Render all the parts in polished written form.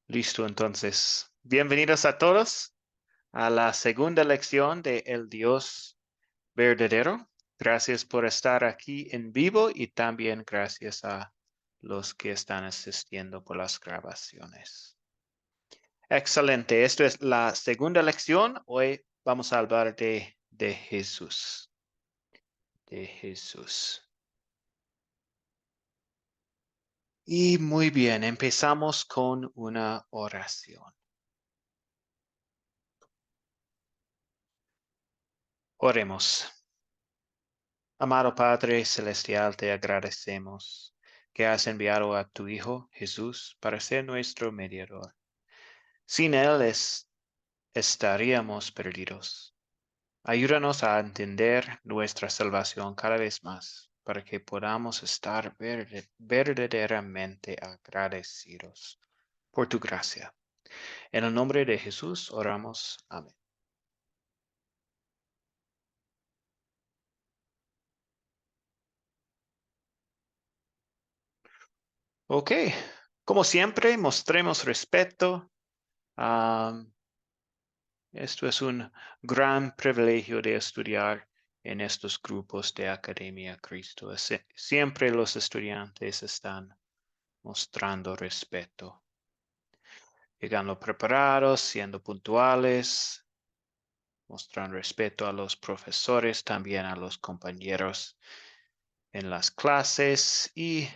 Listo, entonces. Bienvenidos a todos a la segunda lección de El Dios verdadero. Gracias por estar aquí en vivo y también gracias a los que están asistiendo por las grabaciones. Excelente. Esto es la segunda lección. Hoy vamos a hablar de Jesús. De Jesús. Y muy bien, empezamos con una oración. Oremos. Amado Padre Celestial, te agradecemos que has enviado a tu Hijo Jesús para ser nuestro mediador. Sin Él estaríamos perdidos. Ayúdanos a entender nuestra salvación cada vez más, para que podamos estar verdaderamente agradecidos por tu gracia. En el nombre de Jesús oramos. Amén. Ok, como siempre, mostremos respeto. Esto es un gran privilegio de estudiar en estos grupos de Academia Cristo. Siempre los estudiantes están mostrando respeto, llegando preparados, siendo puntuales, mostrando respeto a los profesores, también a los compañeros en las clases y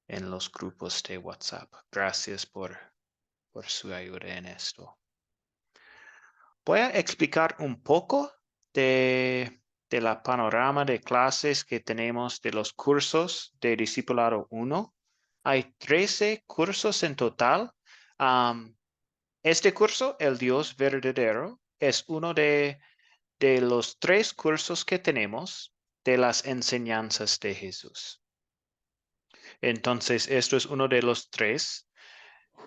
en los grupos de WhatsApp. Gracias por su ayuda en esto. Voy a explicar un poco de la panorama de clases que tenemos de los cursos de Discipulado 1. Hay 13 cursos en total. Este curso, El Dios Verdadero, es uno de los 3 cursos que tenemos de las enseñanzas de Jesús. Entonces, esto es uno de los 3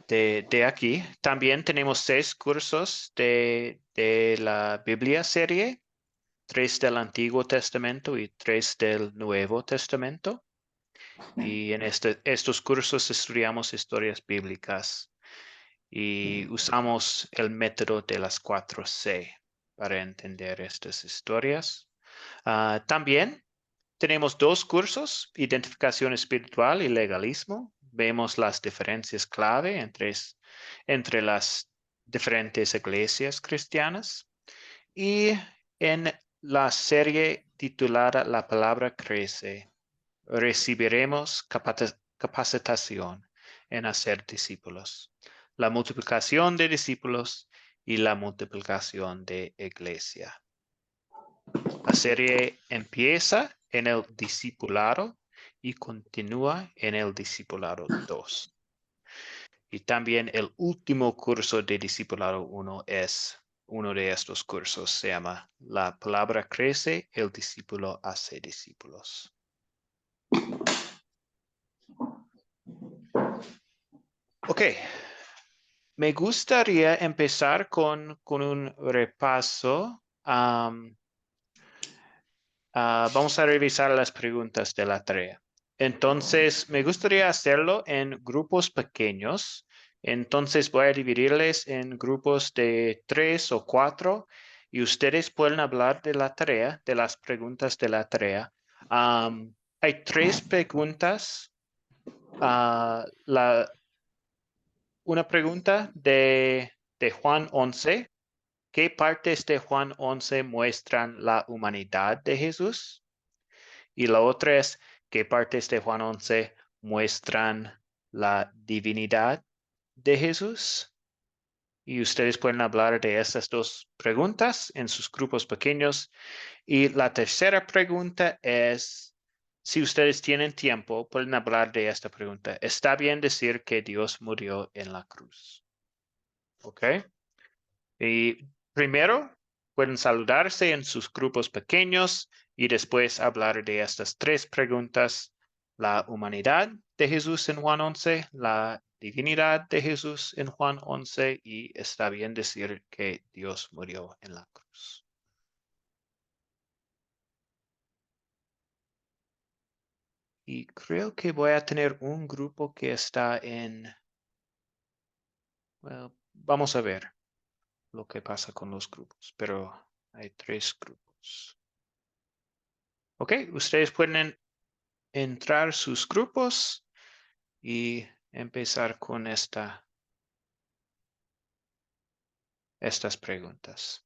de aquí. También tenemos 6 cursos de la Biblia serie, 3 del Antiguo Testamento y 3 del Nuevo Testamento. Y en estos cursos estudiamos historias bíblicas y usamos el método de las 4C para entender estas historias. También tenemos 2 cursos, identificación espiritual y legalismo. Vemos las diferencias clave entre las diferentes iglesias cristianas. Y en la serie titulada La palabra crece, recibiremos capacitación en hacer discípulos, la multiplicación de discípulos y la multiplicación de iglesia. La serie empieza en el discipulado y continúa en el discipulado 2. Y también el último curso de discipulado 1 es uno de estos cursos. Se llama La palabra crece, el discípulo hace discípulos. Ok. Me gustaría empezar con un repaso. Vamos a revisar las preguntas de la tarea. Entonces, me gustaría hacerlo en grupos pequeños. Entonces, voy a dividirles en grupos de 3 o 4 y ustedes pueden hablar de la tarea, de las preguntas de la tarea. Hay 3 preguntas. Una pregunta de Juan 11. ¿Qué partes de Juan 11 muestran la humanidad de Jesús? Y la otra es, ¿qué partes de Juan 11 muestran la divinidad de Jesús? Y ustedes pueden hablar de estas 2 preguntas en sus grupos pequeños. Y la tercera pregunta es, si ustedes tienen tiempo, pueden hablar de esta pregunta. ¿Está bien decir que Dios murió en la cruz? ¿Ok? Y primero pueden saludarse en sus grupos pequeños y después hablar de estas 3 preguntas. La humanidad de Jesús en Juan 11, la divinidad de Jesús en Juan 11 y está bien decir que Dios murió en la cruz. Y creo que voy a tener un grupo que está en Well, vamos a ver lo que pasa con los grupos, pero hay 3 grupos. Ok, ustedes pueden entrar sus grupos y empezar con estas preguntas.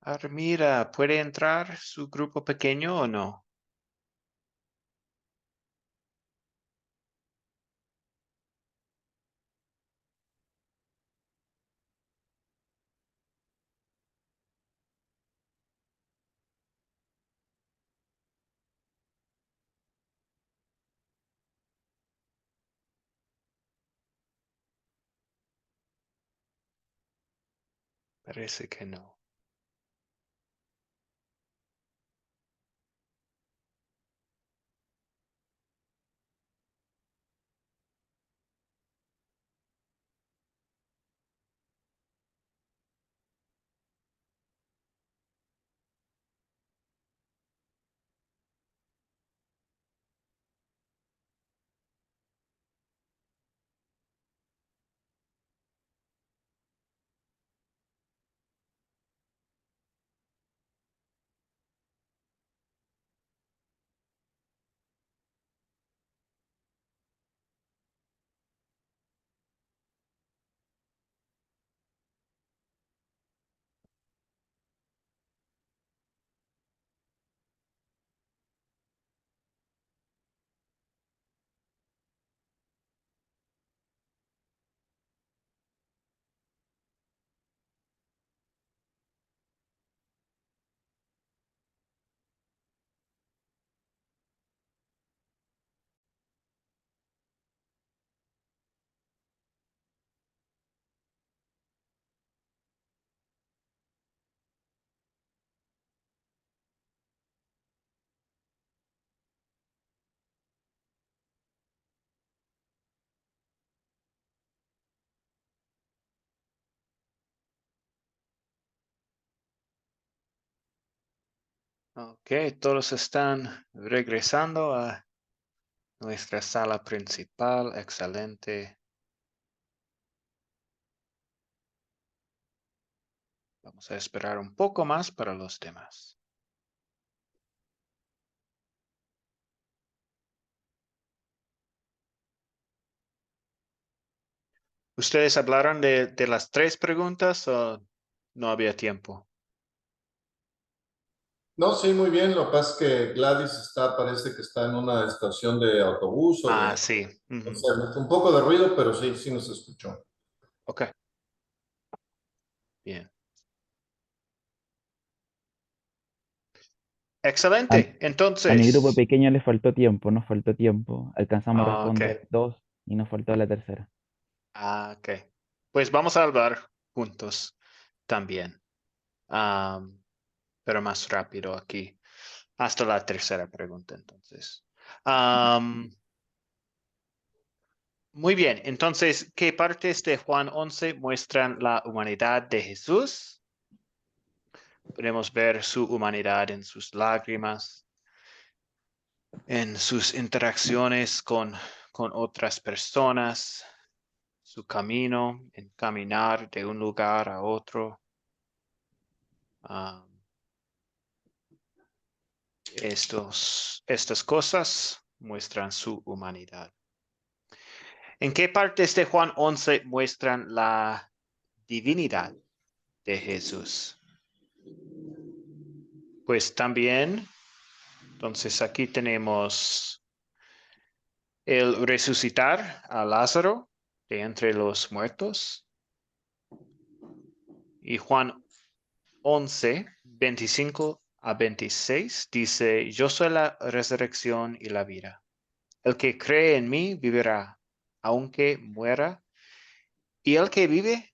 Armira, ¿puede entrar su grupo pequeño o no? Parece que no. Ok, todos están regresando a nuestra sala principal. Excelente. Vamos a esperar un poco más para los demás. ¿Ustedes hablaron de las 3 preguntas o no había tiempo? No, sí, muy bien. Lo que pasa es que Gladys parece que está en una estación de autobús o Ah, de, sí. o Ujú. sea, un poco de ruido, pero sí, sí nos escuchó. Ok, bien. A, Excelente. a mi grupo Entonces, pequeño le faltó tiempo, nos faltó tiempo. Alcanzamos a ok. responder dos y nos faltó la tercera. Ok. Pues vamos a hablar juntos también. Pero más rápido aquí. Hasta la tercera pregunta, entonces. Muy bien. Entonces, ¿qué partes de Juan 11 muestran la humanidad de Jesús? Podemos ver su humanidad en sus lágrimas, en sus interacciones con otras personas, su camino, en caminar de un lugar a otro. Ah, estas cosas muestran su humanidad. ¿En qué partes de Juan 11 muestran la divinidad de Jesús? Pues también, entonces aquí tenemos el resucitar a Lázaro de entre los muertos. Y Juan 11, 25 a 26 dice, yo soy la resurrección y la vida. El que cree en mí vivirá, aunque muera, y el que vive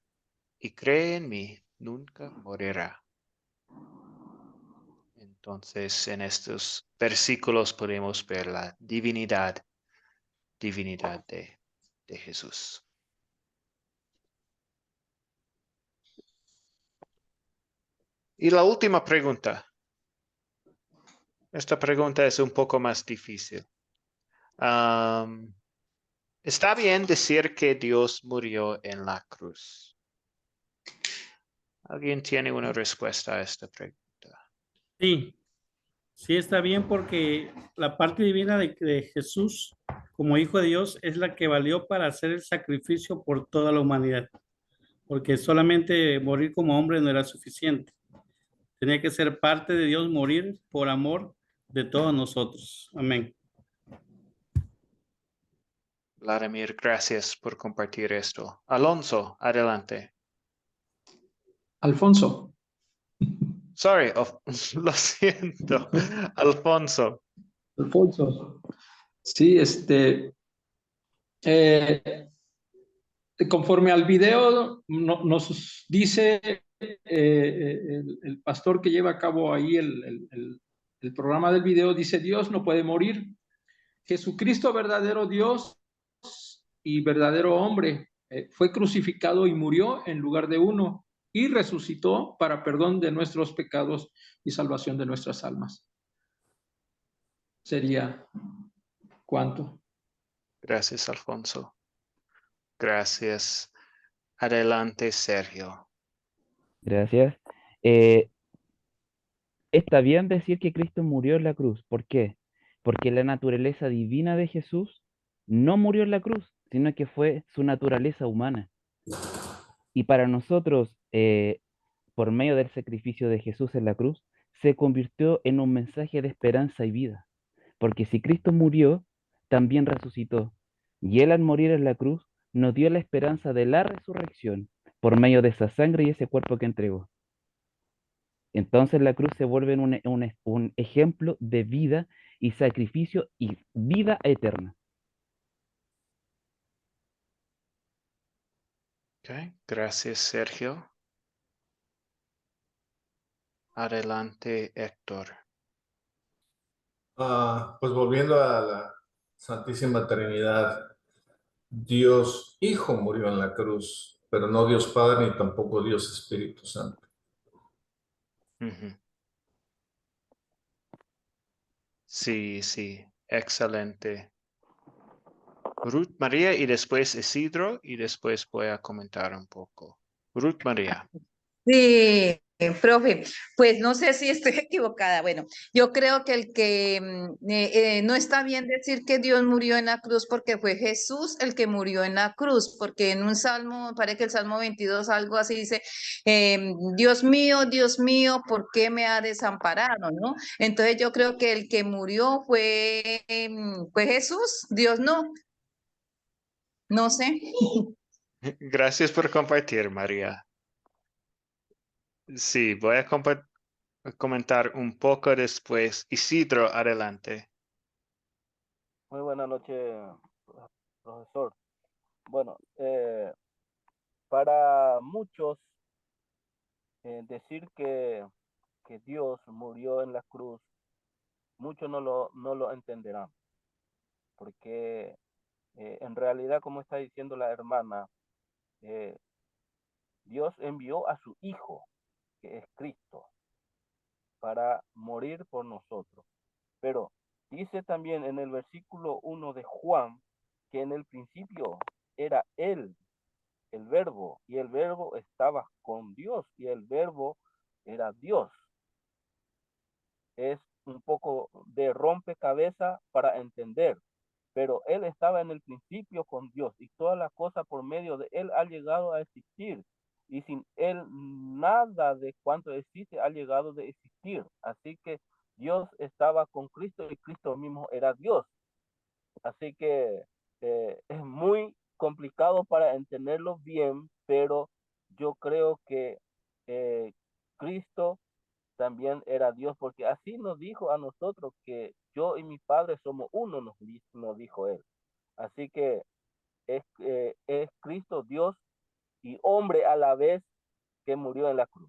y cree en mí nunca morirá. Entonces, en estos versículos podemos ver la divinidad de Jesús. Y la última pregunta. Esta pregunta es un poco más difícil. ¿Está bien decir que Dios murió en la cruz? ¿Alguien tiene una respuesta a esta pregunta? Sí, sí está bien porque la parte divina de Jesús como hijo de Dios es la que valió para hacer el sacrificio por toda la humanidad, porque solamente morir como hombre no era suficiente. Tenía que ser parte de Dios, morir por amor de todos nosotros. Amén. Vladimir, gracias por compartir esto. Alonso, adelante. Alfonso. Sorry, lo siento. Alfonso. Alfonso. Sí, conforme al video nos dice el pastor que lleva a cabo ahí el programa del video, dice, Dios no puede morir. Jesucristo, verdadero Dios y verdadero hombre, fue crucificado y murió en lugar de uno y resucitó para perdón de nuestros pecados y salvación de nuestras almas. Sería cuánto. Gracias, Alfonso. Gracias. Adelante, Sergio. Gracias. Está bien decir que Cristo murió en la cruz. ¿Por qué? Porque la naturaleza divina de Jesús no murió en la cruz, sino que fue su naturaleza humana. Y para nosotros, por medio del sacrificio de Jesús en la cruz, se convirtió en un mensaje de esperanza y vida. Porque si Cristo murió, también resucitó. Y Él al morir en la cruz nos dio la esperanza de la resurrección por medio de esa sangre y ese cuerpo que entregó. Entonces la cruz se vuelve un ejemplo de vida y sacrificio y vida eterna. Okay. Gracias, Sergio. Adelante, Héctor. Pues volviendo a la Santísima Trinidad, Dios Hijo murió en la cruz, pero no Dios Padre ni tampoco Dios Espíritu Santo. Ujú. Sí, sí, excelente. Ruth María y después Isidro y después voy a comentar un poco. Ruth María. Sí, profe, pues no sé si estoy equivocada. Bueno, yo creo que no está bien decir que Dios murió en la cruz porque fue Jesús el que murió en la cruz, porque en un salmo, parece que el Salmo 22, algo así dice, Dios mío, ¿por qué me ha desamparado? ¿No? Entonces yo creo que el que murió fue Jesús, Dios no, no sé. Gracias por compartir, María. Sí, voy a comentar un poco después. Isidro, adelante. Muy buena noche, profesor. Bueno, para muchos decir que Dios murió en la cruz, muchos no lo entenderán, porque en realidad, como está diciendo la hermana, eh, Dios envió a su Hijo, que es Cristo, para morir por nosotros. Pero dice también en el versículo 1 de Juan que en el principio era Él, el verbo, y el verbo estaba con Dios, y el verbo era Dios. Es un poco de rompecabezas para entender, pero Él estaba en el principio con Dios, y todas las cosas por medio de Él han llegado a existir, y sin Él nada de cuanto existe ha llegado de existir. Así que Dios estaba con Cristo y Cristo mismo era Dios. Así que es muy complicado para entenderlo bien, pero yo creo que Cristo también era Dios, porque así nos dijo a nosotros que yo y mi Padre somos uno, nos dijo Él. Así que es Cristo Dios y hombre a la vez que murió en la cruz.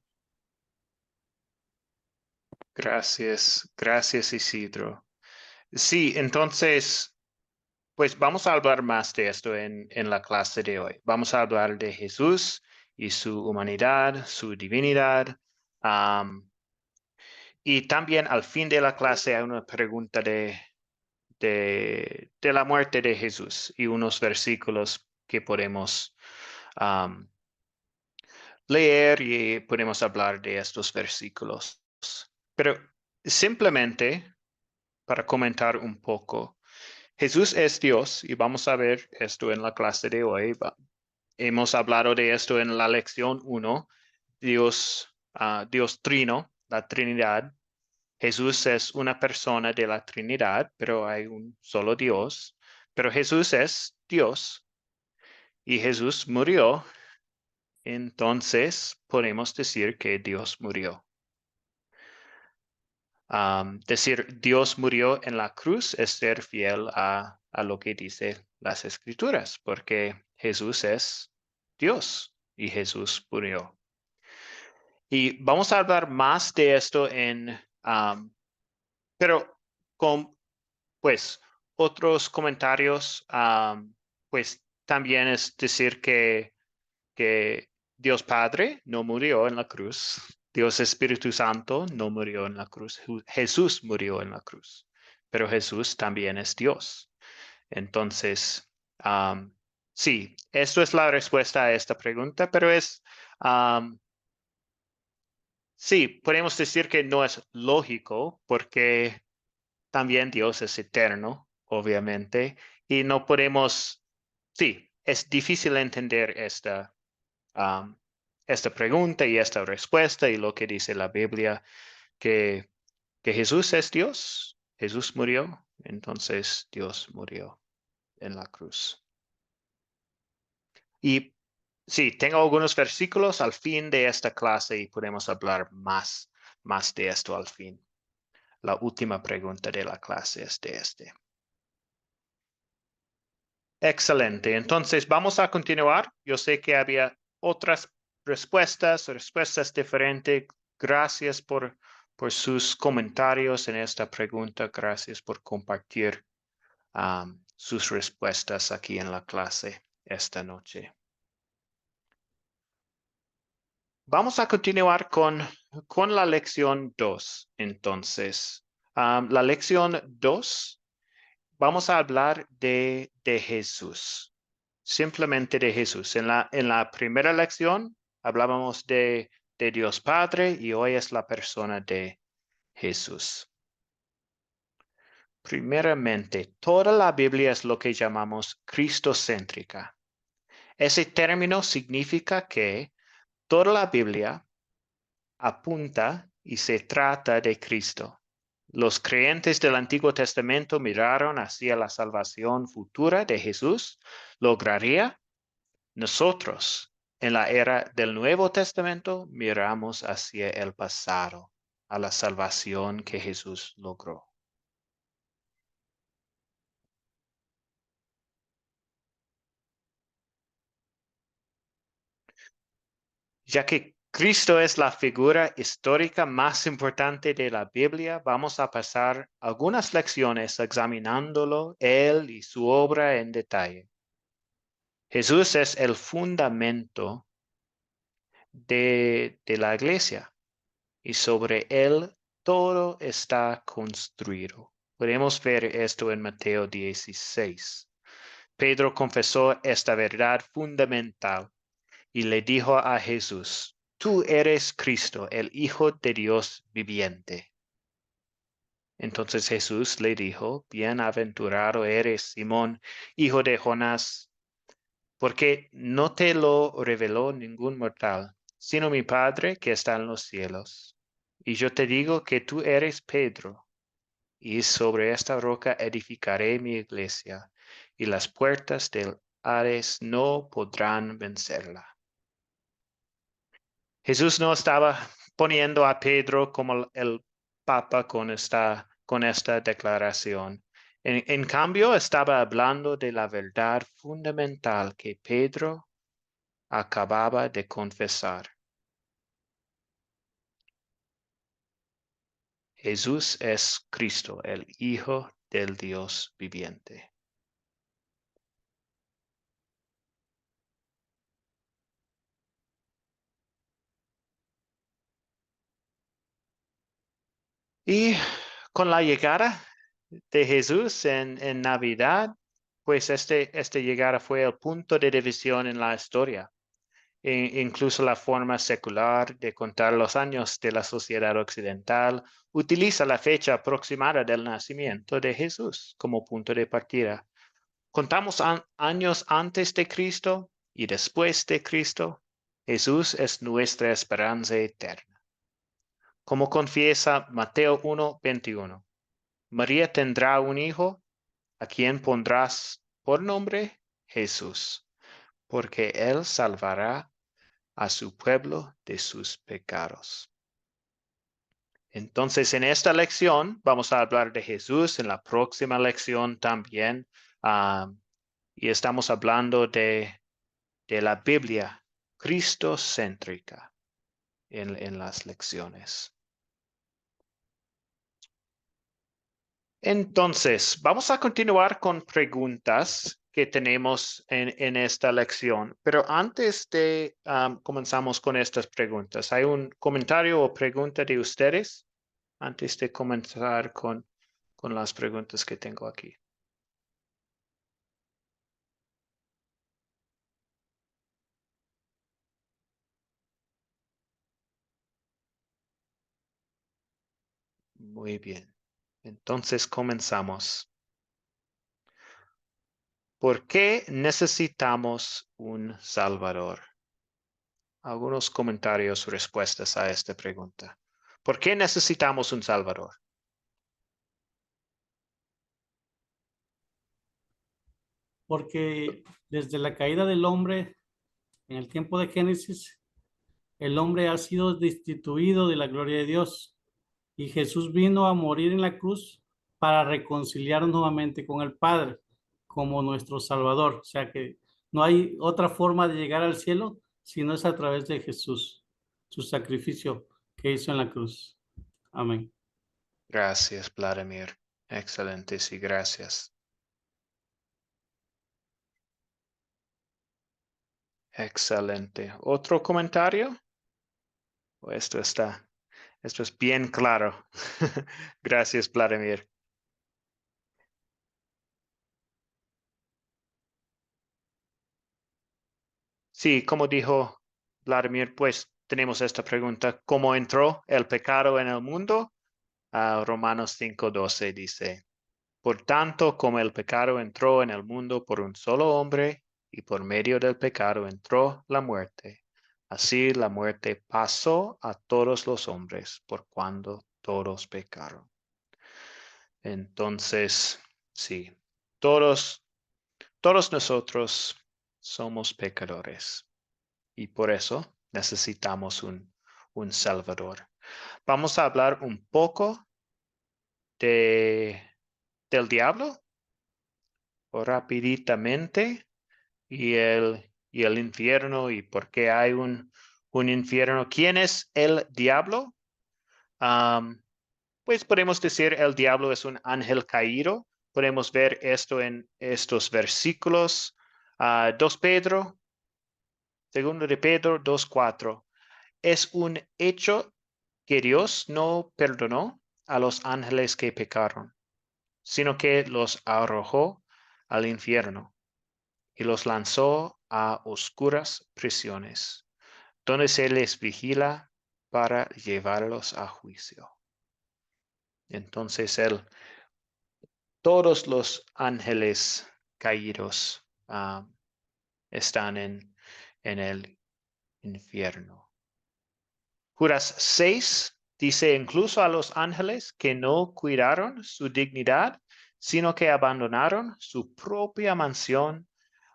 Gracias Isidro. Sí, entonces, pues vamos a hablar más de esto en la clase de hoy. Vamos a hablar de Jesús y su humanidad, su divinidad. Y también al fin de la clase hay una pregunta de la muerte de Jesús y unos versículos que podemos leer y podemos hablar de estos versículos. Pero simplemente para comentar un poco, Jesús es Dios y vamos a ver esto en la clase de hoy. Hemos hablado de esto en la lección 1, Dios Trino, la Trinidad. Jesús es una persona de la Trinidad, pero hay un solo Dios. Pero Jesús es Dios y Jesús murió. Entonces podemos decir que Dios murió. Decir Dios murió en la cruz es ser fiel a lo que dice las Escrituras, porque Jesús es Dios y Jesús murió. Y vamos a hablar más de esto pero con pues otros comentarios, pues también es decir que Dios Padre no murió en la cruz, Dios Espíritu Santo no murió en la cruz, Jesús murió en la cruz, pero Jesús también es Dios. Entonces, sí, esto es la respuesta a esta pregunta, pero sí, podemos decir que no es lógico porque también Dios es eterno, obviamente, y no podemos, sí, es difícil entender esta pregunta y esta respuesta y lo que dice la Biblia, que Jesús es Dios, Jesús murió, entonces Dios murió en la cruz. Y sí, tengo algunos versículos al fin de esta clase y podemos hablar más de esto al fin. La última pregunta de la clase es de este. Excelente. Entonces, vamos a continuar. Yo sé que había otras respuestas diferentes. Gracias por sus comentarios en esta pregunta. Gracias por compartir sus respuestas aquí en la clase esta noche. Vamos a continuar con la lección 2. Entonces, la lección 2. Vamos a hablar de Jesús, simplemente de Jesús. En la primera lección hablábamos de Dios Padre y hoy es la persona de Jesús. Primeramente, toda la Biblia es lo que llamamos cristocéntrica. Ese término significa que toda la Biblia apunta y se trata de Cristo. Los creyentes del Antiguo Testamento miraron hacia la salvación futura de Jesús. ¿Lograría? Nosotros, en la era del Nuevo Testamento, miramos hacia el pasado, a la salvación que Jesús logró. Ya que Cristo es la figura histórica más importante de la Biblia, vamos a pasar algunas lecciones examinándolo, él y su obra en detalle. Jesús es el fundamento de la iglesia y sobre él todo está construido. Podemos ver esto en Mateo 16. Pedro confesó esta verdad fundamental y le dijo a Jesús: tú eres Cristo, el Hijo de Dios viviente. Entonces Jesús le dijo: bienaventurado eres, Simón, hijo de Jonás, porque no te lo reveló ningún mortal, sino mi Padre que está en los cielos. Y yo te digo que tú eres Pedro, y sobre esta roca edificaré mi iglesia, y las puertas del Hades no podrán vencerla. Jesús no estaba poniendo a Pedro como el Papa con esta declaración. En cambio, estaba hablando de la verdad fundamental que Pedro acababa de confesar. Jesús es Cristo, el Hijo del Dios viviente. Y con la llegada de Jesús en Navidad, pues esta llegada fue el punto de división en la historia. Incluso la forma secular de contar los años de la sociedad occidental utiliza la fecha aproximada del nacimiento de Jesús como punto de partida. Contamos años antes de Cristo y después de Cristo. Jesús es nuestra esperanza eterna. Como confiesa Mateo 1:21, María tendrá un hijo, a quien pondrás por nombre Jesús, porque él salvará a su pueblo de sus pecados. Entonces, en esta lección vamos a hablar de Jesús, en la próxima lección también, y estamos hablando de la Biblia cristocéntrica en las lecciones. Entonces, vamos a continuar con preguntas que tenemos en esta lección. Pero antes de comenzamos con estas preguntas, ¿hay un comentario o pregunta de ustedes antes de comenzar con las preguntas que tengo aquí? Muy bien. Entonces comenzamos. ¿Por qué necesitamos un Salvador? Algunos comentarios o respuestas a esta pregunta. ¿Por qué necesitamos un Salvador? Porque desde la caída del hombre, en el tiempo de Génesis, el hombre ha sido destituido de la gloria de Dios y Jesús vino a morir en la cruz para reconciliarnos nuevamente con el Padre como nuestro Salvador. O sea que no hay otra forma de llegar al cielo si no es a través de Jesús, su sacrificio que hizo en la cruz. Amén. Gracias, Vladimir. Excelente, sí, gracias. Excelente. ¿Otro comentario? Esto es bien claro. Gracias, Vladimir. Sí, como dijo Vladimir, pues tenemos esta pregunta. ¿Cómo entró el pecado en el mundo? Romanos 5:12 dice, por tanto, como el pecado entró en el mundo por un solo hombre, y por medio del pecado entró la muerte, así la muerte pasó a todos los hombres, por cuando todos pecaron. Entonces, sí, todos nosotros somos pecadores y por eso necesitamos un Salvador. Vamos a hablar un poco del diablo o rapiditamente y el infierno y por qué hay un infierno. ¿Quién es el diablo? Pues podemos decir el diablo es un ángel caído. Podemos ver esto en estos versículos. 2 Pedro, 2 de Pedro 2:4. Es un hecho que Dios no perdonó a los ángeles que pecaron, sino que los arrojó al infierno y los lanzó a oscuras prisiones, donde se les vigila para llevarlos a juicio. Entonces todos los ángeles caídos están en el infierno. Judas 6 dice incluso a los ángeles que no cuidaron su dignidad, sino que abandonaron su propia mansión,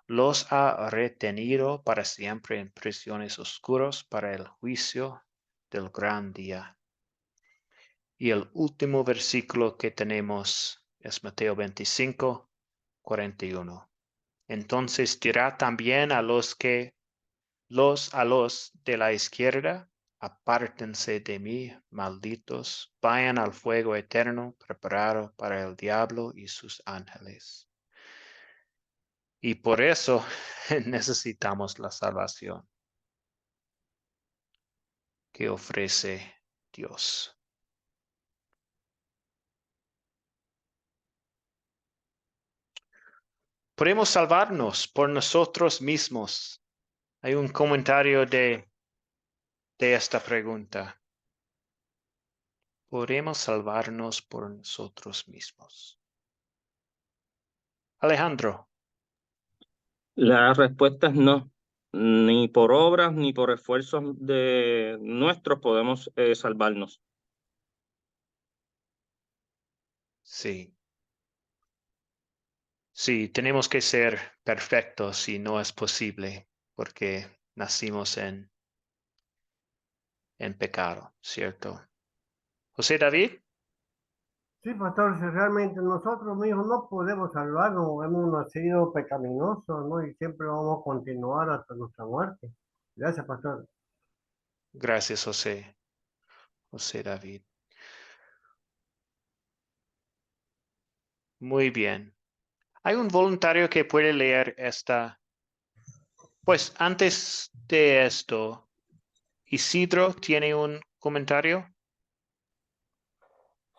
los ha retenido para siempre en prisiones oscuras para el juicio del gran día. Y el último versículo que tenemos es Mateo 25, 41. Entonces dirá también a los de la izquierda, apártense de mí, malditos, vayan al fuego eterno preparado para el diablo y sus ángeles. Y por eso necesitamos la salvación que ofrece Dios. Podemos salvarnos por nosotros mismos. Hay un comentario de esta pregunta. ¿Podemos salvarnos por nosotros mismos? Alejandro. La respuesta es no. Ni por obras ni por esfuerzos de nuestros podemos salvarnos. Sí. Sí, tenemos que ser perfectos y no es posible porque nacimos en pecado, ¿cierto? José David. Sí, pastor, si realmente nosotros mismos no podemos salvarnos, hemos nacido pecaminosos, ¿no? Y siempre vamos a continuar hasta nuestra muerte. Gracias, pastor. Gracias, José. José David. Muy bien. Hay un voluntario que puede leer esta. Pues antes de esto, Isidro tiene un comentario.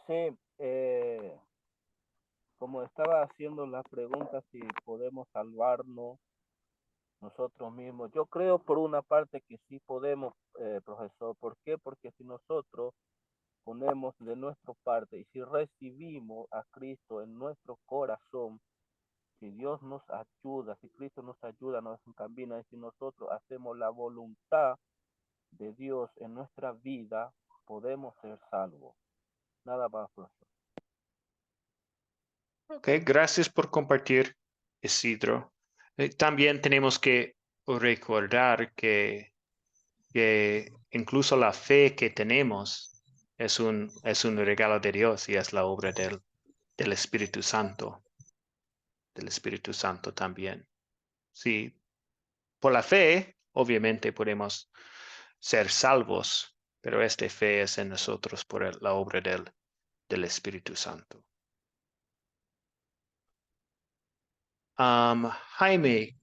Sí, como estaba haciendo la pregunta si podemos salvarnos nosotros mismos, yo creo por una parte que sí podemos, profesor. ¿Por qué? Porque si nosotros ponemos de nuestra parte y si recibimos a Cristo en nuestro corazón, si Dios nos ayuda, si Cristo nos ayuda, nos encamina, y si nosotros hacemos la voluntad de Dios en nuestra vida, podemos ser salvos. Nada más, profesor. Ok, gracias por compartir, Isidro. También tenemos que recordar que incluso la fe que tenemos es un regalo de Dios y es la obra del Espíritu Santo. Del Espíritu Santo también. Sí, por la fe, obviamente podemos ser salvos, pero esta fe es en nosotros por la obra del Espíritu Santo. Jaime,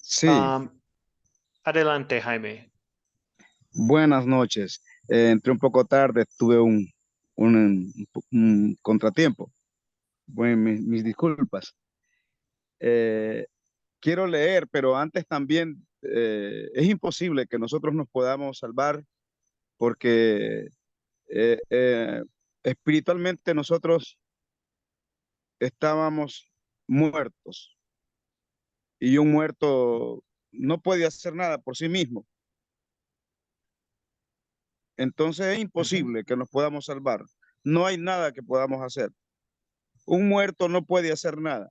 Sí, adelante, Jaime. buenas noches. Entré un poco tarde, tuve un contratiempo. Bueno, mis disculpas. Quiero leer, pero antes también es imposible que nosotros nos podamos salvar porque espiritualmente nosotros estábamos muertos y un muerto no puede hacer nada por sí mismo. Entonces es imposible que nos podamos salvar. No hay nada que podamos hacer. Un muerto no puede hacer nada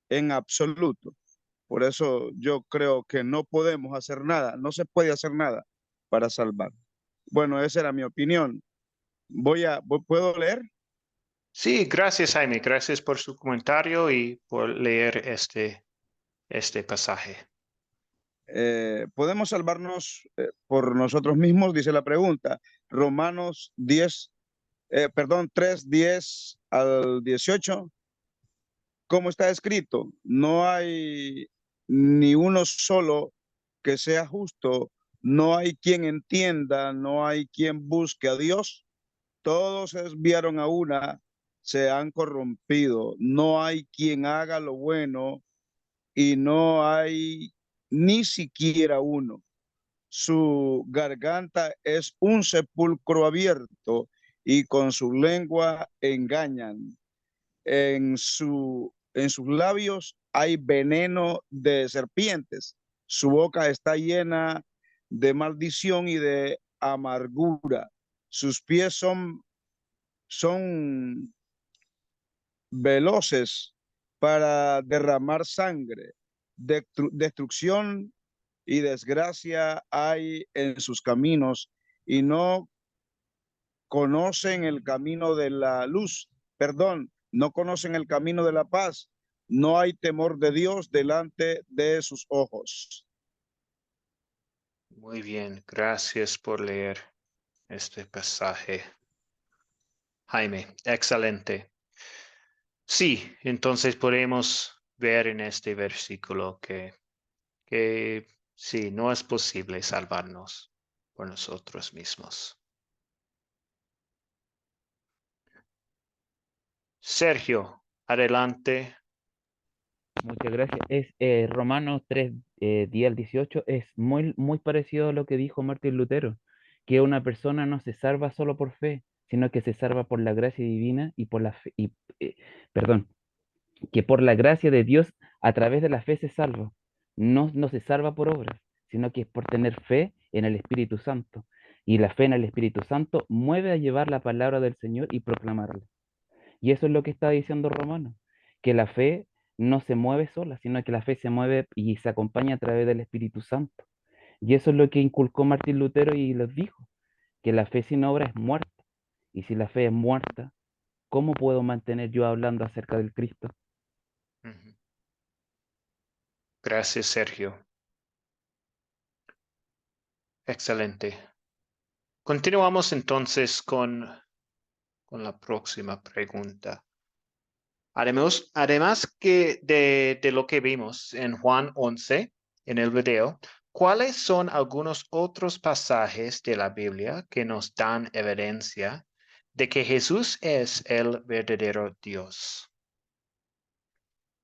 en absoluto. Por eso yo creo que no podemos hacer nada, no se puede hacer nada para salvar. Bueno, esa era mi opinión. ¿Puedo leer? Sí, gracias, Jaime. Gracias por su comentario y por leer este pasaje. ¿Podemos salvarnos por nosotros mismos? Dice la pregunta. Romanos 3, 10 al 18. Como está escrito, no hay ni uno solo que sea justo, no hay quien entienda, no hay quien busque a Dios. Todos se desviaron a una, se han corrompido, no hay quien haga lo bueno y no hay ni siquiera uno. Su garganta es un sepulcro abierto y con su lengua engañan. En sus labios hay veneno de serpientes. Su boca está llena de maldición y de amargura. Sus pies son veloces para derramar sangre. Destrucción y desgracia hay en sus caminos, y no conocen el camino de la luz, perdón, no conocen el camino de la paz. No hay temor de Dios delante de sus ojos. Muy bien, gracias por leer este pasaje. Jaime, excelente. Sí, entonces podemos ver en este versículo que sí, no es posible salvarnos por nosotros mismos. Sergio, adelante. Muchas gracias. Es Romanos 3, 10 al 18, es muy parecido a lo que dijo Martín Lutero, que una persona no se salva solo por fe, sino que se salva por la gracia divina y por la fe, perdón, que por la gracia de Dios a través de la fe se salva. No se salva por obras, sino que es por tener fe en el Espíritu Santo. Y la fe en el Espíritu Santo mueve a llevar la palabra del Señor y proclamarla. Y eso es lo que está diciendo Romano, que la fe no se mueve sola, sino que la fe se mueve y se acompaña a través del Espíritu Santo. Y eso es lo que inculcó Martín Lutero y les dijo, que la fe sin obra es muerta. Y si la fe es muerta, ¿cómo puedo mantener yo hablando acerca del Cristo? Ujú. Gracias, Sergio. Excelente. Continuamos entonces con la próxima pregunta. Además que de lo que vimos en Juan 11, en el video, ¿cuáles son algunos otros pasajes de la Biblia que nos dan evidencia de que Jesús es el verdadero Dios?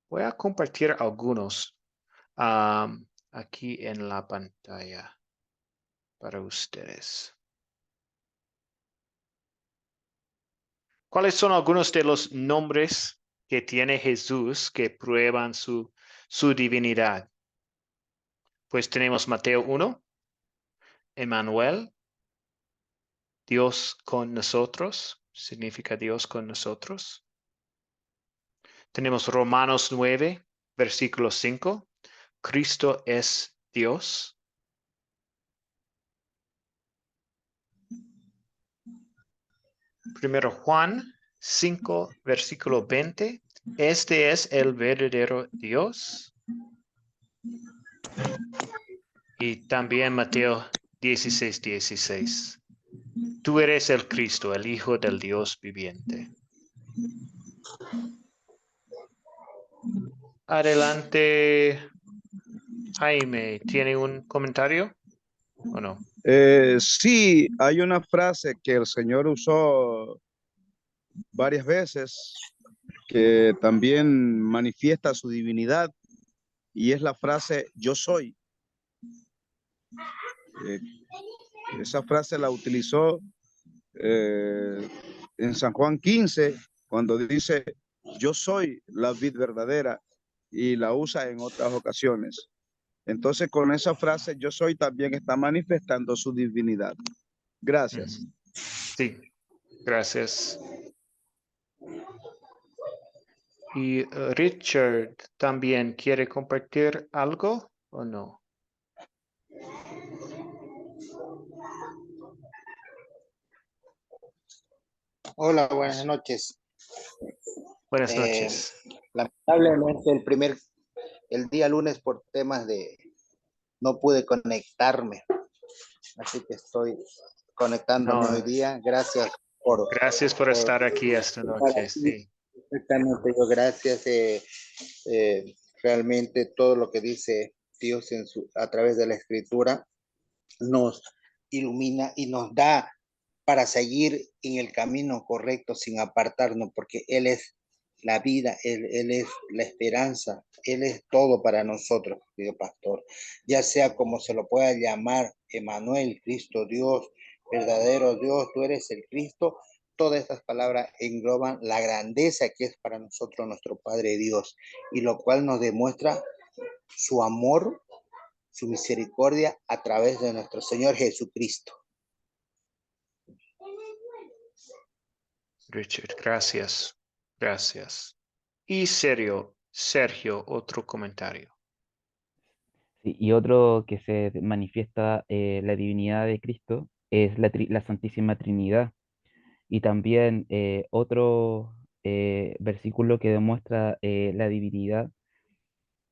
Voy a compartir algunos aquí en la pantalla para ustedes. ¿Cuáles son algunos de los nombres que tiene Jesús que prueban su divinidad? Pues tenemos Mateo 1, Emmanuel, Dios con nosotros, significa Dios con nosotros. Tenemos Romanos 9, versículo 5, Cristo es Dios. Primero Juan 5, versículo 20, este es el verdadero Dios. Y también Mateo 16, 16. Tú eres el Cristo, el Hijo del Dios viviente. Adelante, Jaime, ¿tiene un comentario o no? Sí, hay una frase que el Señor usó varias veces que también manifiesta su divinidad, y es la frase yo soy. Esa frase la utilizó en San Juan 15, cuando dice yo soy la vid verdadera, y la usa en otras ocasiones. Entonces, con esa frase yo soy también está manifestando su divinidad. Gracias. Sí, gracias. Y Richard también quiere compartir algo o no? Hola, buenas noches. Buenas noches. Lamentablemente el día lunes por temas no pude conectarme, así que estoy conectándome hoy día. Gracias por estar aquí esta noche. Sí. Exactamente, yo gracias. Realmente todo lo que dice Dios a través de la Escritura nos ilumina y nos da para seguir en el camino correcto sin apartarnos, porque Él es la vida, Él es la esperanza, Él es todo para nosotros, querido pastor. Ya sea como se lo pueda llamar, Emmanuel, Cristo Dios, verdadero Dios, tú eres el Cristo. Todas estas palabras engloban la grandeza que es para nosotros nuestro Padre Dios, y lo cual nos demuestra su amor, su misericordia a través de nuestro Señor Jesucristo. Richard, gracias. Gracias. Y Sergio, otro comentario. Sí, y otro que se manifiesta la divinidad de Cristo es la Santísima Trinidad. Y también otro versículo que demuestra la divinidad,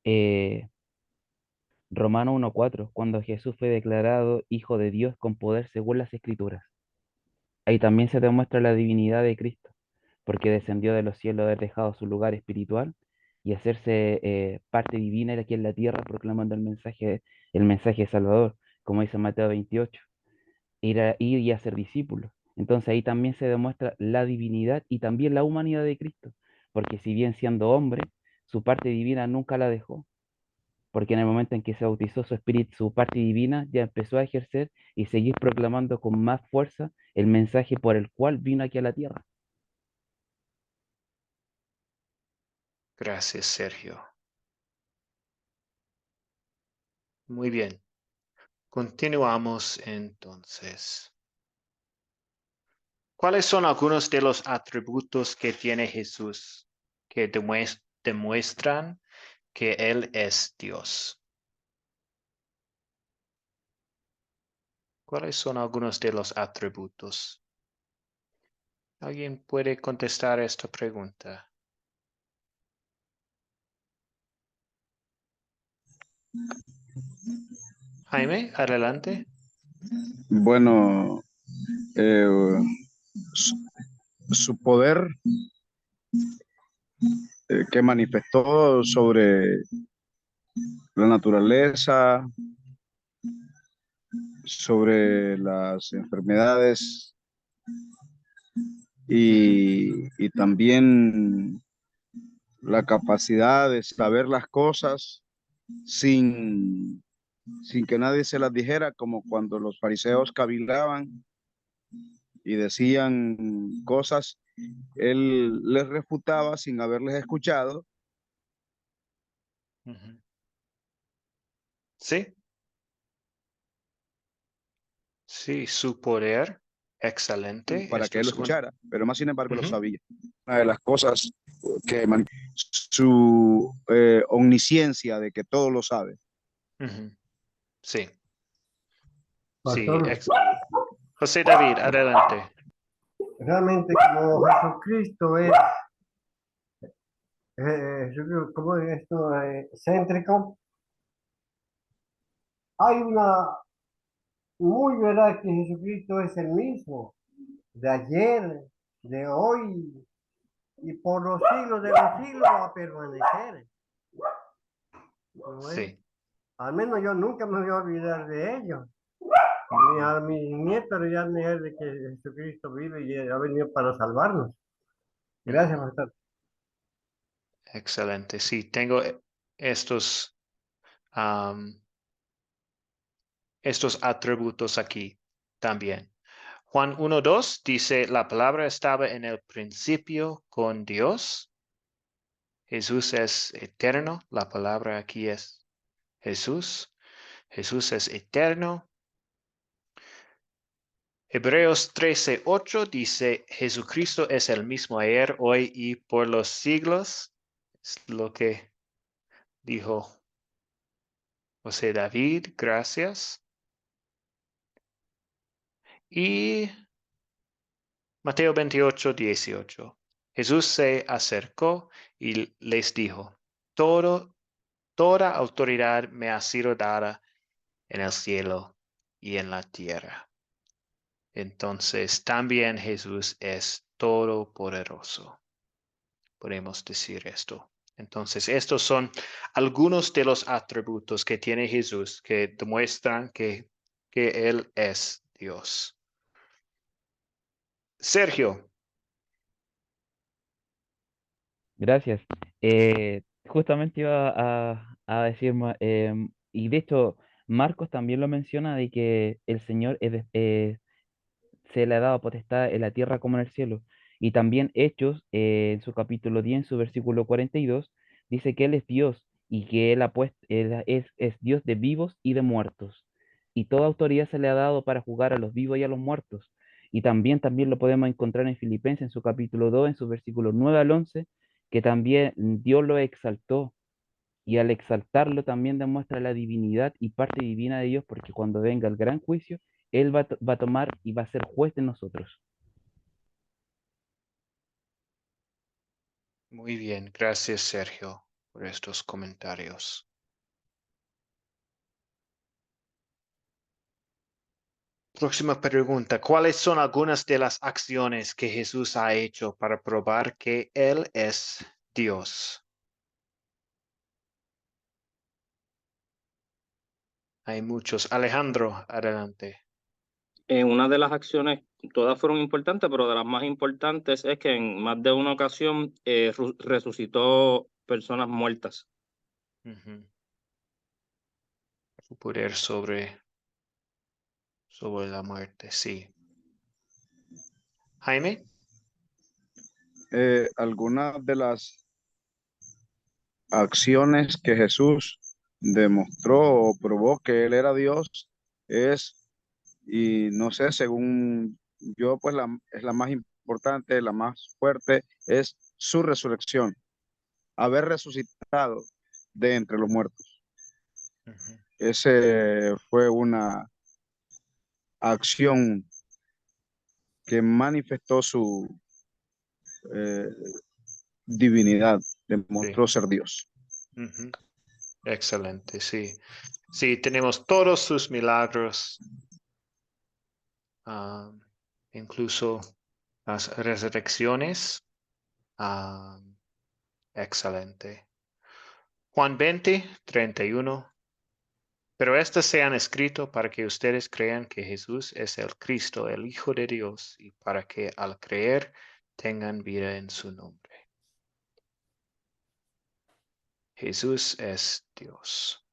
eh, Romano 1:4, cuando Jesús fue declarado Hijo de Dios con poder según las Escrituras. Ahí también se demuestra la divinidad de Cristo, porque descendió de los cielos, haber dejado su lugar espiritual y hacerse parte divina aquí en la tierra, proclamando el mensaje salvador, como dice Mateo 28, ir y hacer discípulos. Entonces ahí también se demuestra la divinidad y también la humanidad de Cristo, porque si bien siendo hombre, su parte divina nunca la dejó, porque en el momento en que se bautizó su espíritu, su parte divina ya empezó a ejercer y seguir proclamando con más fuerza el mensaje por el cual vino aquí a la tierra. Gracias, Sergio. Muy bien. Continuamos entonces. ¿Cuáles son algunos de los atributos que tiene Jesús que demuestran que Él es Dios? ¿Cuáles son algunos de los atributos? ¿Alguien puede contestar esta pregunta? Jaime, adelante. Bueno, eh, su poder que manifestó sobre la naturaleza, sobre las enfermedades y también la capacidad de saber las cosas sin, sin que nadie se las dijera, como cuando los fariseos cavilaban y decían cosas, él les refutaba sin haberles escuchado. Ujú. Sí, sí, su poder, excelente. Para que Esto él lo es escuchara, pero más sin embargo lo Ujú, sabía. Una de las cosas que su omnisciencia de que todo lo sabe. ujú. Sí, sí. Pastor, José David, adelante. realmente como Jesucristo es, ¿cómo es esto? Céntrico, hay una muy verdad que Jesucristo es el mismo, de ayer, de hoy, y por los siglos de los siglos va a permanecer. ¿No es? Sí. Al menos yo nunca me voy a olvidar de ellos. Ni a mis nietos ya ni es de que Jesucristo vive y ha venido para salvarnos. Gracias, Ujú. pastor. Excelente. Sí, tengo estos, am, estos atributos aquí también. Juan 1:2 dice, la palabra estaba en el principio con Dios. Jesús es eterno. La palabra aquí es Jesús. Jesús es eterno. Hebreos 13:8 dice, Jesucristo es el mismo ayer, hoy y por los siglos. Es lo que dijo José David, gracias. Y Mateo 28:18. Jesús se acercó y les dijo, toda autoridad me ha sido dada en el cielo y en la tierra. Entonces también Jesús es todopoderoso. Podemos decir esto. Entonces, estos son algunos de los atributos que tiene Jesús que demuestran que Él es Dios. Sergio. Gracias. Justamente iba a decir, y de hecho Marcos también lo menciona, de que el Señor se le ha dado potestad en la tierra como en el cielo. Y también Hechos, en su capítulo 10, en su versículo 42, dice que Él es Dios y que Él es Dios de vivos y de muertos. Y toda autoridad se le ha dado para juzgar a los vivos y a los muertos. Y también lo podemos encontrar en Filipenses, en su capítulo 2, en sus versículos 9 al 11, que también Dios lo exaltó Y al exaltarlo también demuestra la divinidad y parte divina de Dios, porque cuando venga el gran juicio, Él va a tomar y va a ser juez de nosotros. Muy bien, gracias Sergio por estos comentarios. Próxima pregunta. ¿Cuáles son algunas de las acciones que Jesús ha hecho para probar que Él es Dios? Hay muchos. Alejandro, adelante. Una de las acciones, todas fueron importantes, pero de las más importantes es que en más de una ocasión resucitó personas muertas. Su poder sobre la muerte, sí. Jaime. Algunas de las acciones que Jesús demostró o probó que Él era Dios es, y no sé, según yo, pues es la más importante, la más fuerte, es su resurrección, haber resucitado de entre los muertos. Ese fue una acción que manifestó su divinidad, demostró ser Dios. Excelente, sí. Sí, tenemos todos sus milagros, incluso las resurrecciones. Excelente. Juan 20:31. Pero estas se han escrito para que ustedes crean que Jesús es el Cristo, el Hijo de Dios, y para que al creer tengan vida en su nombre. Jesús es Dios.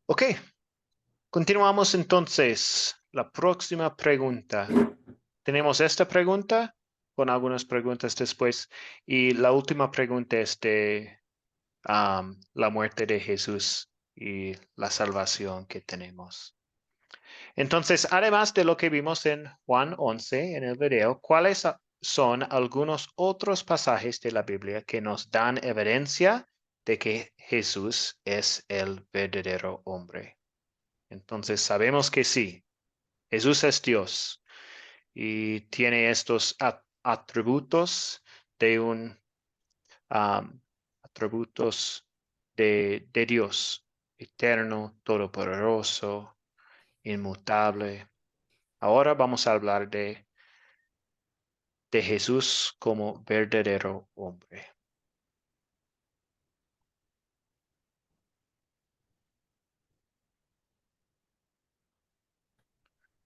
Ok, continuamos entonces. La próxima pregunta. Tenemos esta pregunta con algunas preguntas después. Y la última pregunta es de la muerte de Jesús y la salvación que tenemos. Entonces, además de lo que vimos en Juan 11 en el video, ¿cuáles son algunos otros pasajes de la Biblia que nos dan evidencia de que Jesús es el verdadero hombre? Entonces, sabemos que sí, Jesús es Dios y tiene estos atributos de atributos de Dios, eterno, todopoderoso, inmutable. Ahora vamos a hablar de Jesús como verdadero hombre.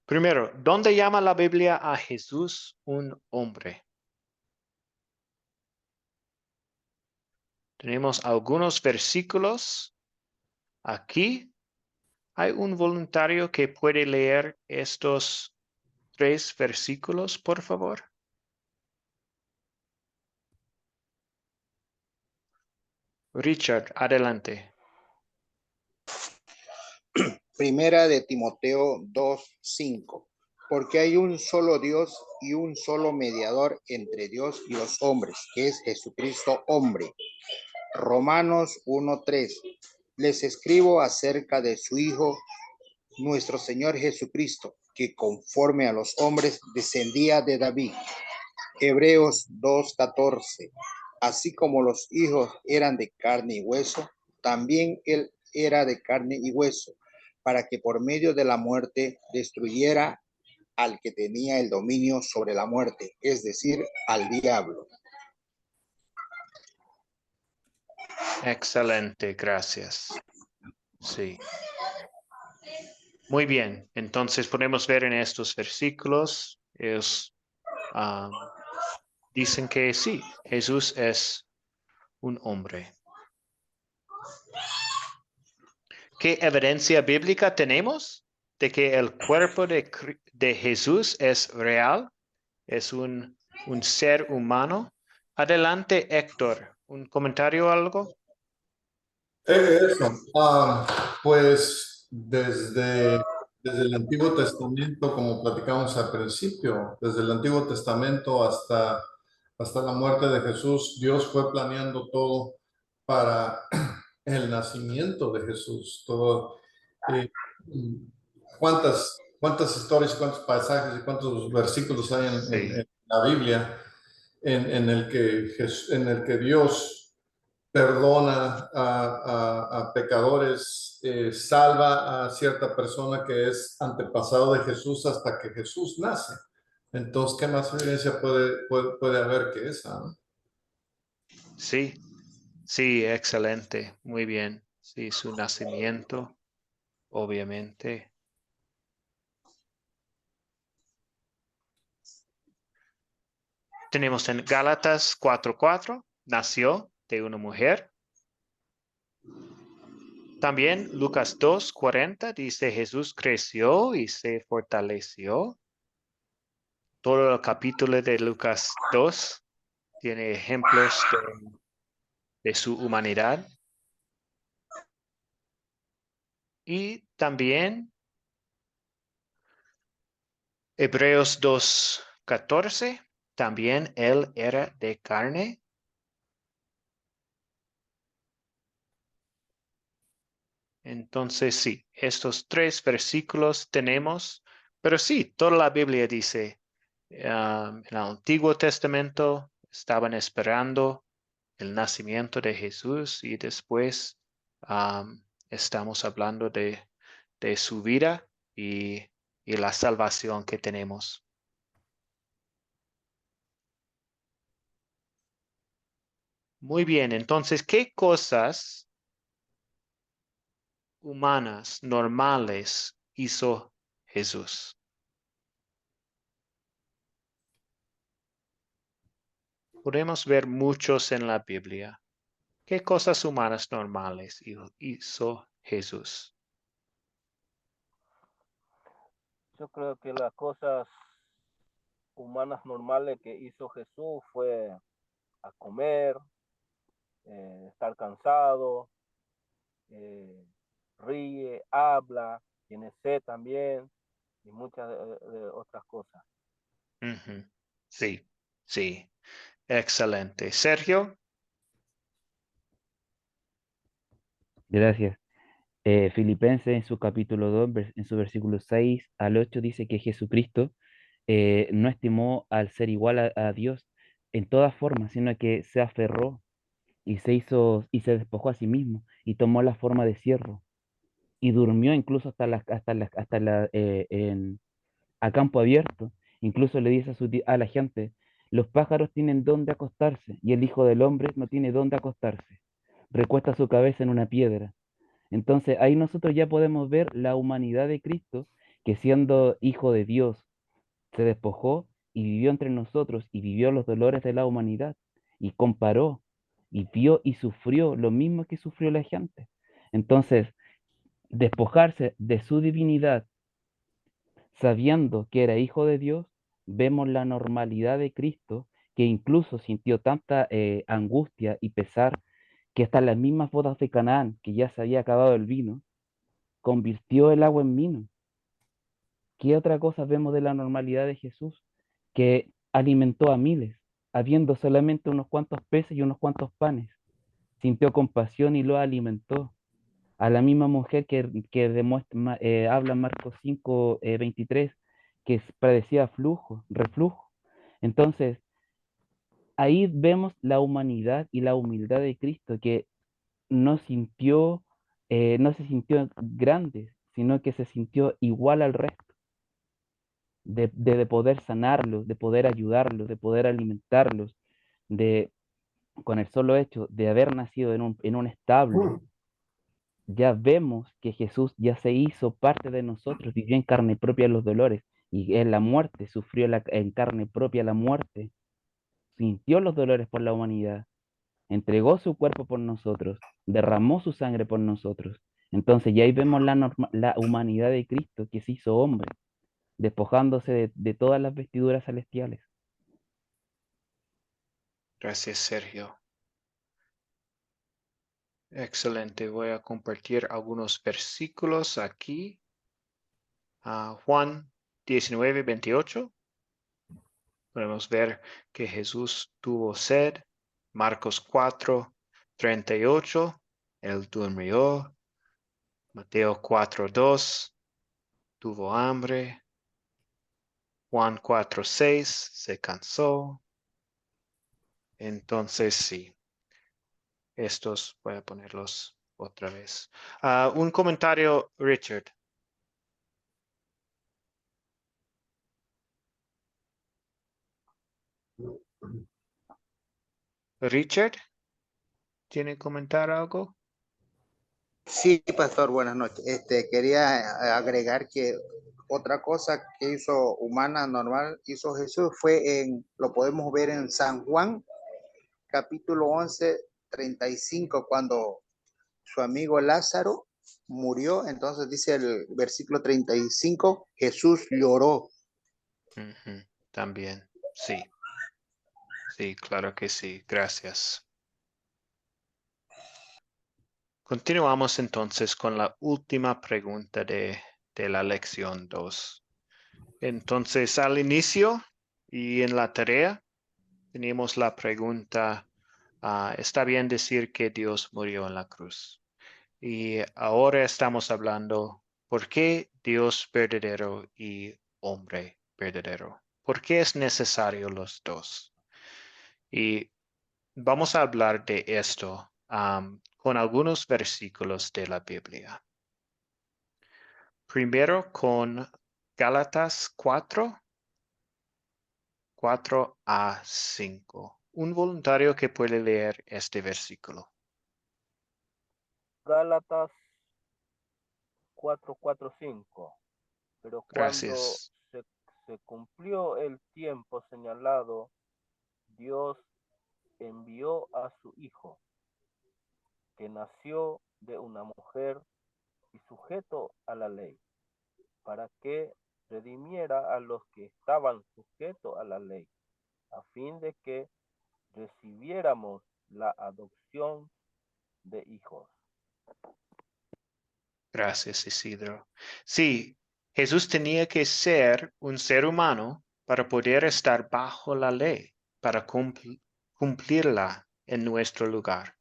Primero, ¿dónde llama la Biblia a Jesús un hombre? Tenemos algunos versículos aquí. ¿Hay un voluntario que puede leer estos 3 versículos, por favor? Richard, adelante. Primera de Timoteo 2:5. Porque hay un solo Dios y un solo mediador entre Dios y los hombres, que es Jesucristo hombre. Romanos 1:3. Les escribo acerca de su Hijo, nuestro Señor Jesucristo, que conforme a los hombres descendía de David. Hebreos 2:14. Así como los hijos eran de carne y hueso, también él era de carne y hueso, para que por medio de la muerte destruyera al que tenía el dominio sobre la muerte, es decir, al diablo. Excelente, gracias. Sí. Muy bien, entonces podemos ver en estos versículos, ellos dicen que sí, Jesús es un hombre. ¿Qué evidencia bíblica tenemos de que el cuerpo de Jesús es real? Es un ser humano. Adelante, Héctor. ¿Un comentario o algo? Eso. Pues desde desde el Antiguo Testamento, como platicamos al principio, desde el Antiguo Testamento hasta la muerte de Jesús, Dios fue planeando todo para el nacimiento de Jesús. Todo, ¿cuántas historias, cuántos pasajes y cuántos versículos hay en Sí, la Biblia en el que en el que Dios perdona a pecadores, salva a cierta persona que es antepasado de Jesús hasta que Jesús nace? Entonces, ¿qué más evidencia puede haber que esa, no? sí, sí, excelente, muy bien. Sí, su nacimiento, obviamente. Tenemos en Gálatas 4:4, nació de una mujer. También Lucas 2:40 dice Jesús creció y se fortaleció. Todo el capítulo de Lucas 2 tiene ejemplos de su humanidad. Y también Hebreos 2:14, también él era de carne. Entonces sí, estos 3 versículos tenemos, pero sí, toda la Biblia dice, en el Antiguo Testamento estaban esperando el nacimiento de Jesús y después estamos hablando de su vida y la salvación que tenemos. Muy bien, entonces, ¿qué cosas humanas normales hizo Jesús? Podemos ver muchos en la Biblia. ¿Qué cosas humanas normales hizo Jesús? Yo creo que las cosas humanas normales que hizo Jesús fue a comer, estar cansado, ríe, habla, tiene sed también y muchas de otras cosas. Ujú. Sí, sí, excelente. Sergio, Gracias. Filipenses en su capítulo 2, en su versículo 6 al 8 dice que Jesucristo no estimó al ser igual a Dios en todas formas, sino que se aferró y se hizo y se despojó a sí mismo y tomó la forma de siervo y durmió incluso a campo abierto. Incluso le dice a la gente, los pájaros tienen dónde acostarse y el Hijo del Hombre no tiene dónde acostarse. Recuesta su cabeza en una piedra. Entonces ahí nosotros ya podemos ver la humanidad de Cristo, que siendo Hijo de Dios, se despojó y vivió entre nosotros y vivió los dolores de la humanidad y comparó y vio y sufrió lo mismo que sufrió la gente. Entonces, despojarse de su divinidad sabiendo que era hijo de Dios, vemos la normalidad de Cristo, que incluso sintió tanta angustia y pesar que hasta las mismas bodas de Canaán, que ya se había acabado el vino, convirtió el agua en vino. ¿Qué otra cosa vemos de la normalidad de Jesús? Que alimentó a miles, habiendo solamente unos cuantos peces y unos cuantos panes. Sintió compasión y lo alimentó. A la misma mujer que habla en Marcos 5, 23, que padecía reflujo. Entonces, ahí vemos la humanidad y la humildad de Cristo, que no sintió, no se sintió grande, sino que se sintió igual al resto, de poder sanarlos, de poder ayudarlos, de poder alimentarlos, de, con el solo hecho de haber nacido en un establo. Ya vemos que Jesús ya se hizo parte de nosotros, vivió en carne propia los dolores y en la muerte, sufrió en carne propia la muerte, sintió los dolores por la humanidad, entregó su cuerpo por nosotros, derramó su sangre por nosotros. Entonces ya ahí vemos la humanidad de Cristo que se hizo hombre, despojándose de todas las vestiduras celestiales. gracias, Sergio. Excelente. Voy a compartir algunos versículos aquí. Juan 19:28. Podemos ver que Jesús tuvo sed. Marcos 4:38. Él durmió. Mateo 4:2. Tuvo hambre. Juan 4:6. Se cansó. Entonces sí. Estos voy a ponerlos otra vez. Un comentario, Richard. Richard, ¿tiene comentar algo? Sí, pastor, buenas noches. Quería agregar que otra cosa que hizo humana normal, hizo Jesús, lo podemos ver en San Juan, capítulo 11:35, cuando su amigo Lázaro murió. Entonces dice el versículo 35, Jesús lloró. También, sí. Sí, claro que sí. Gracias. Continuamos entonces con la última pregunta de la lección 2. Entonces, al inicio y en la tarea, teníamos la pregunta, ¿está bien decir que Dios murió en la cruz? Y ahora estamos hablando, ¿por qué Dios verdadero y hombre verdadero? ¿Por qué es necesario los dos? Y vamos a hablar de esto con algunos versículos de la Biblia. Primero con Gálatas 4:4-5. Un voluntario que puede leer este versículo. Gálatas 4:4-5. Pero cuando Gracias. se cumplió el tiempo señalado, Dios envió a su Hijo, que nació de una mujer y sujeto a la ley, para que redimiera a los que estaban sujetos a la ley, a fin de que recibiéramos la adopción de hijos. Gracias, Isidro. Sí, Jesús tenía que ser un ser humano para poder estar bajo la ley, para cumplirla en nuestro lugar.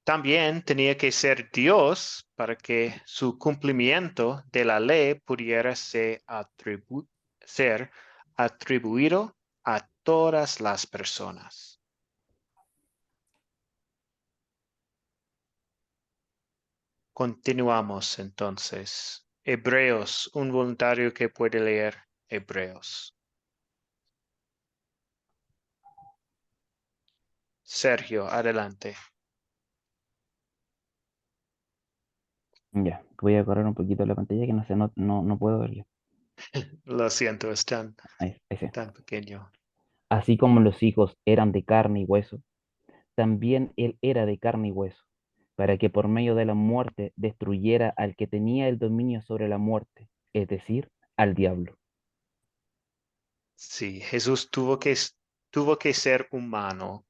También tenía que ser Dios para que su cumplimiento de la ley pudiera ser atribuido a todas las personas. Continuamos entonces. Hebreos, un voluntario que puede leer Hebreos. Sergio, adelante. Ya, voy a correr un poquito la pantalla que no sé, no puedo verla. Lo siento, es tan Ahí sí. pequeño. Así como los hijos eran de carne y hueso, también él era de carne y hueso, para que por medio de la muerte destruyera al que tenía el dominio sobre la muerte, es decir, al diablo. Sí, Jesús tuvo que ser humano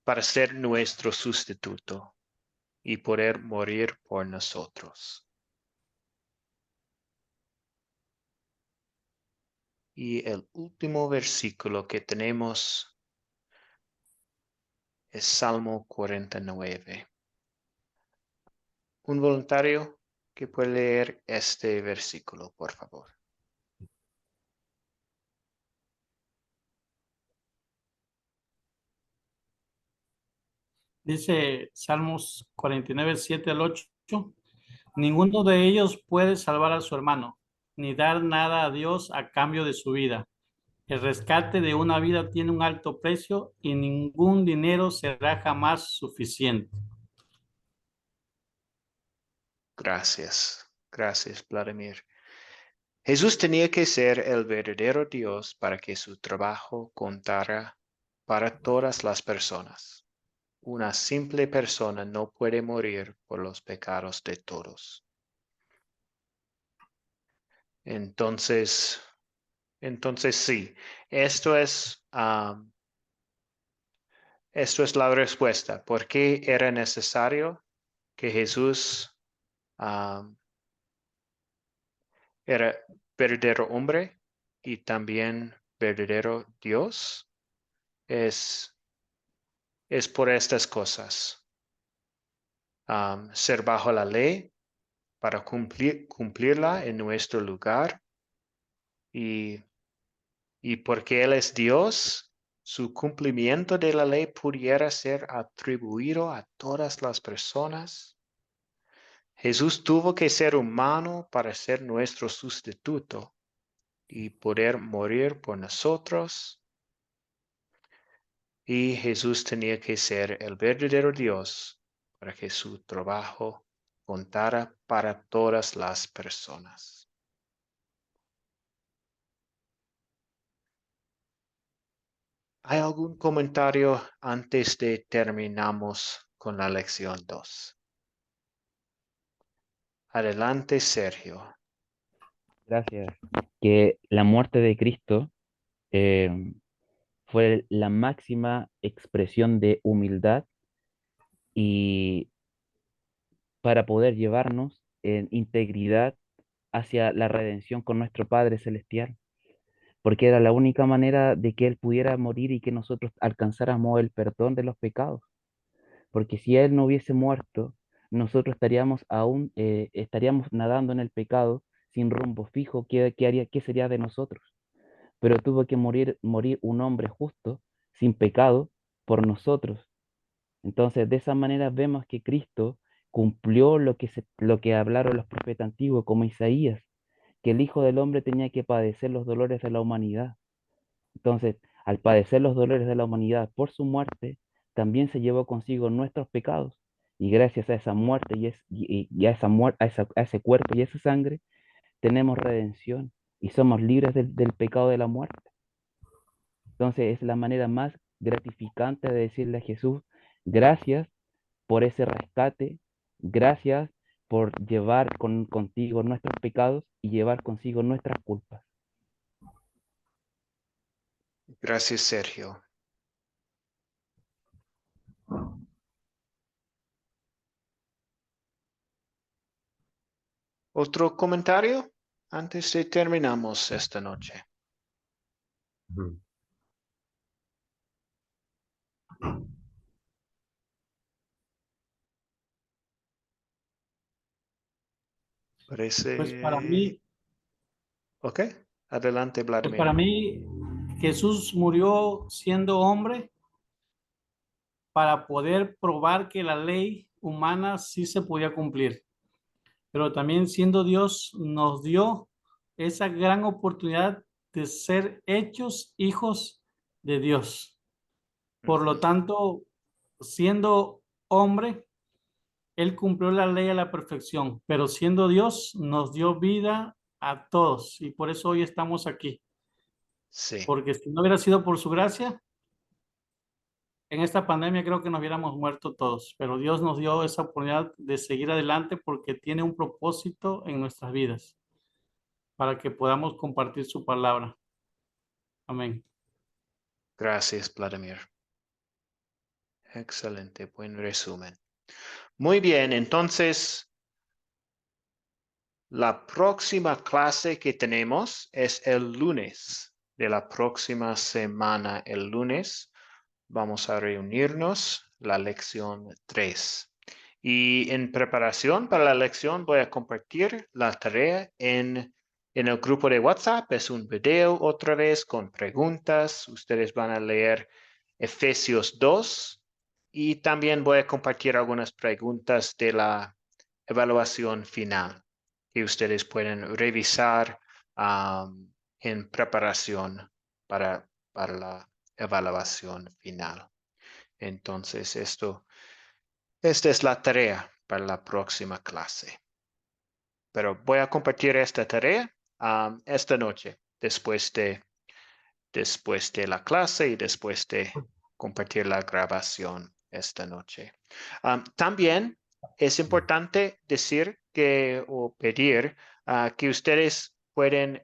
para ser nuestro sustituto y poder morir por nosotros. Y el último versículo que tenemos es Salmo 49. Un voluntario que puede leer este versículo, por favor. Dice Salmos 49, 7-8. Ninguno de ellos puede salvar a su hermano, ni dar nada a Dios a cambio de su vida. El rescate de una vida tiene un alto precio y ningún dinero será jamás suficiente. Gracias. Gracias, Vladimir. Jesús tenía que ser el verdadero Dios para que su trabajo contara para todas las personas. Una simple persona no puede morir por los pecados de todos. Entonces sí, esto es la respuesta. ¿Por qué era necesario que Jesús era verdadero hombre y también verdadero Dios, es por estas cosas. Ser bajo la ley para cumplirla en nuestro lugar y porque Él es Dios, su cumplimiento de la ley pudiera ser atribuido a todas las personas. Jesús tuvo que ser humano para ser nuestro sustituto y poder morir por nosotros. Y Jesús tenía que ser el verdadero Dios para que su trabajo contara para todas las personas. ¿Hay algún comentario antes de terminamos con la lección 2? Adelante, Sergio. Gracias. Que la muerte de Cristo fue la máxima expresión de humildad y para poder llevarnos en integridad hacia la redención con nuestro Padre Celestial, porque era la única manera de que Él pudiera morir y que nosotros alcanzáramos el perdón de los pecados, porque si Él no hubiese muerto, nosotros estaríamos aún, estaríamos nadando en el pecado sin rumbo fijo. ¿Qué sería de nosotros? Pero tuvo que morir un hombre justo, sin pecado, por nosotros. Entonces, de esa manera vemos que Cristo cumplió lo que hablaron los profetas antiguos, como Isaías, que el Hijo del Hombre tenía que padecer los dolores de la humanidad. Entonces, al padecer los dolores de la humanidad por su muerte, también se llevó consigo nuestros pecados. Y gracias a esa muerte y a a ese cuerpo y a esa sangre, tenemos redención y somos libres del pecado de la muerte. Entonces, es la manera más gratificante de decirle a Jesús, gracias por ese rescate, gracias por llevar contigo nuestros pecados y llevar consigo nuestras culpas. Gracias, Sergio. ¿Otro comentario antes de terminamos esta noche? Parece... Pues para mí, Ok, adelante, pues Vladimir. para mí, Jesús murió siendo hombre para poder probar que la ley humana sí se podía cumplir. Pero también siendo Dios nos dio esa gran oportunidad de ser hechos hijos de Dios. Por lo tanto, siendo hombre, Él cumplió la ley a la perfección, pero siendo Dios nos dio vida a todos y por eso hoy estamos aquí. Sí. Porque si no hubiera sido por su gracia, en esta pandemia creo que nos hubiéramos muerto todos, pero Dios nos dio esa oportunidad de seguir adelante porque tiene un propósito en nuestras vidas para que podamos compartir su palabra. Amén. Gracias, Vladimir. Excelente, buen resumen. Muy bien, entonces, la próxima clase que tenemos es el lunes de la próxima semana. El lunes vamos a reunirnos, la lección 3. Y en preparación para la lección voy a compartir la tarea en el grupo de WhatsApp. Es un video otra vez con preguntas. Ustedes van a leer Efesios 2 y también voy a compartir algunas preguntas de la evaluación final que ustedes pueden revisar en preparación para la evaluación final. Entonces, esta es la tarea para la próxima clase. Pero voy a compartir esta tarea esta noche, después de la clase y después de compartir la grabación esta noche. También es importante decir o pedir que ustedes pueden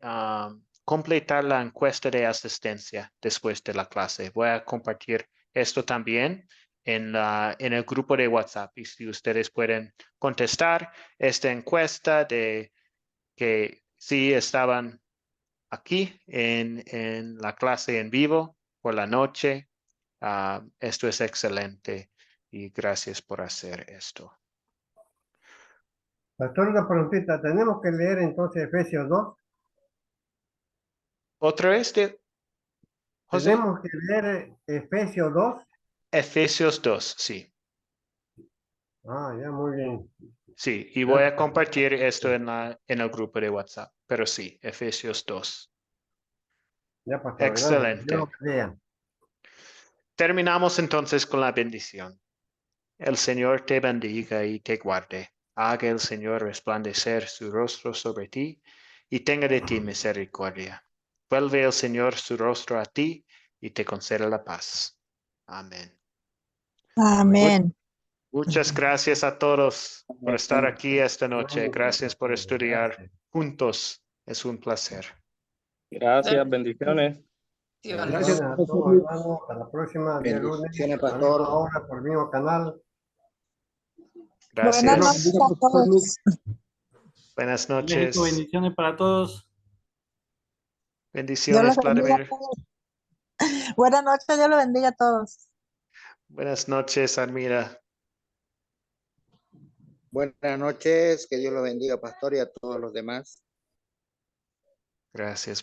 completar la encuesta de asistencia después de la clase. Voy a compartir esto también en el grupo de WhatsApp. Y si ustedes pueden contestar esta encuesta de que sí estaban aquí en la clase en vivo por la noche. Esto es excelente y gracias por hacer esto. Pastor, una preguntita. ¿Tenemos que leer entonces Efesios 2? ¿Otra vez, José? ¿Tenemos que leer Efesios 2? Efesios 2, sí. Ya, muy bien. Sí, y voy a compartir esto en el grupo de WhatsApp. Pero sí, Efesios 2. Ya, pastor. Excelente. Gracias. Dios bendiga. Terminamos entonces con la bendición. El Señor te bendiga y te guarde. Haga el Señor resplandecer su rostro sobre ti y tenga de ti misericordia. Vuelve el Señor su rostro a ti y te conceda la paz. Amén. Amén. Muchas gracias a todos por estar aquí esta noche. Gracias por estudiar juntos. Es un placer. Gracias, bendiciones. Bendiciones a todos, hermanos. Hasta la próxima, día lunes. Bendiciones, A la pastor. misma hora, por el mismo canal. Buenas Gracias. noches a todos. Buenas México, noches. bendiciones para todos. Dios Bendiciones, los bendiga a Vladimir. todos. Buenas noches, Dios los bendiga a todos. Buenas noches, Almira. Buenas noches, que Dios los bendiga, pastor, y a todos los demás. Gracias.